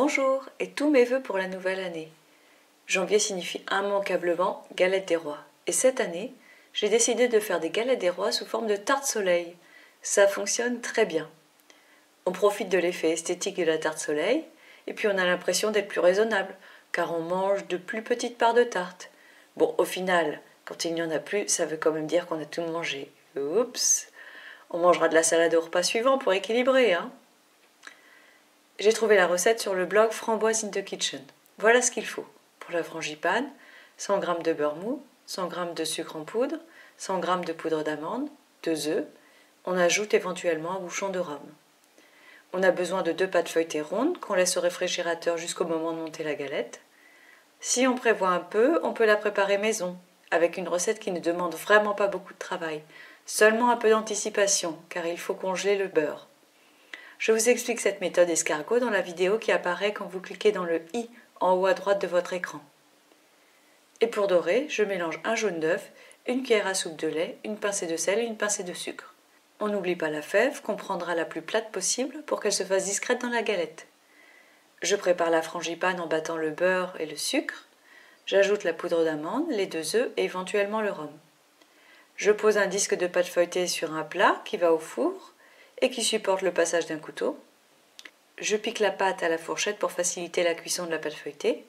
Bonjour et tous mes vœux pour la nouvelle année. Janvier signifie immanquablement galette des rois. Et cette année, j'ai décidé de faire des galettes des rois sous forme de tarte soleil. Ça fonctionne très bien. On profite de l'effet esthétique de la tarte soleil et puis on a l'impression d'être plus raisonnable car on mange de plus petites parts de tarte. Bon, au final, quand il n'y en a plus, ça veut quand même dire qu'on a tout mangé. Oups! On mangera de la salade au repas suivant pour équilibrer, hein. J'ai trouvé la recette sur le blog Framboise in the Kitchen. Voilà ce qu'il faut. Pour la frangipane, 100 g de beurre mou, 100 g de sucre en poudre, 100 g de poudre d'amande, 2 œufs. On ajoute éventuellement un bouchon de rhum. On a besoin de 2 pâtes feuilletées rondes qu'on laisse au réfrigérateur jusqu'au moment de monter la galette. Si on prévoit un peu, on peut la préparer maison, avec une recette qui ne demande vraiment pas beaucoup de travail, seulement un peu d'anticipation, car il faut congeler le beurre. Je vous explique cette méthode escargot dans la vidéo qui apparaît quand vous cliquez dans le i en haut à droite de votre écran. Et pour dorer, je mélange un jaune d'œuf, une cuillère à soupe de lait, une pincée de sel et une pincée de sucre. On n'oublie pas la fève qu'on prendra la plus plate possible pour qu'elle se fasse discrète dans la galette. Je prépare la frangipane en battant le beurre et le sucre. J'ajoute la poudre d'amande, les 2 œufs et éventuellement le rhum. Je pose un disque de pâte feuilletée sur un plat qui va au four et qui supporte le passage d'un couteau. Je pique la pâte à la fourchette pour faciliter la cuisson de la pâte feuilletée.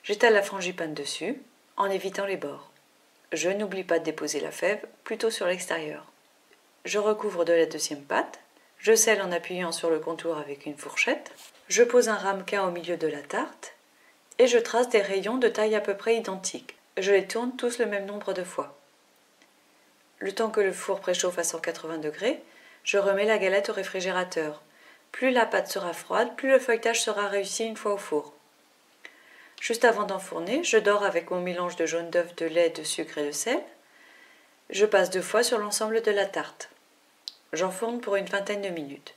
J'étale la frangipane dessus, en évitant les bords. Je n'oublie pas de déposer la fève, plutôt sur l'extérieur. Je recouvre de la deuxième pâte. Je scelle en appuyant sur le contour avec une fourchette. Je pose un ramequin au milieu de la tarte. Et je trace des rayons de taille à peu près identique. Je les tourne tous le même nombre de fois. Le temps que le four préchauffe à 180 degrés, je remets la galette au réfrigérateur. Plus la pâte sera froide, plus le feuilletage sera réussi une fois au four. Juste avant d'enfourner, je dore avec mon mélange de jaune d'œuf, de lait, de sucre et de sel. Je passe 2 fois sur l'ensemble de la tarte. J'enfourne pour une vingtaine de minutes.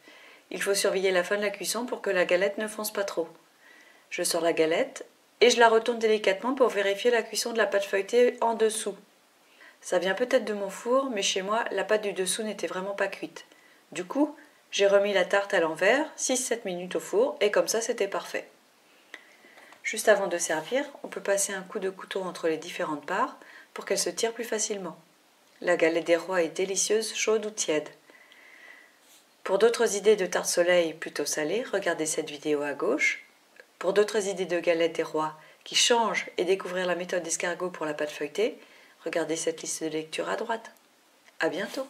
Il faut surveiller la fin de la cuisson pour que la galette ne fonce pas trop. Je sors la galette et je la retourne délicatement pour vérifier la cuisson de la pâte feuilletée en dessous. Ça vient peut-être de mon four, mais chez moi, la pâte du dessous n'était vraiment pas cuite. Du coup, j'ai remis la tarte à l'envers, 6-7 minutes au four, et comme ça c'était parfait. Juste avant de servir, on peut passer un coup de couteau entre les différentes parts pour qu'elles se tirent plus facilement. La galette des rois est délicieuse, chaude ou tiède. Pour d'autres idées de tarte soleil plutôt salée, regardez cette vidéo à gauche. Pour d'autres idées de galettes des rois qui changent et découvrir la méthode d'escargot pour la pâte feuilletée, regardez cette liste de lecture à droite. À bientôt!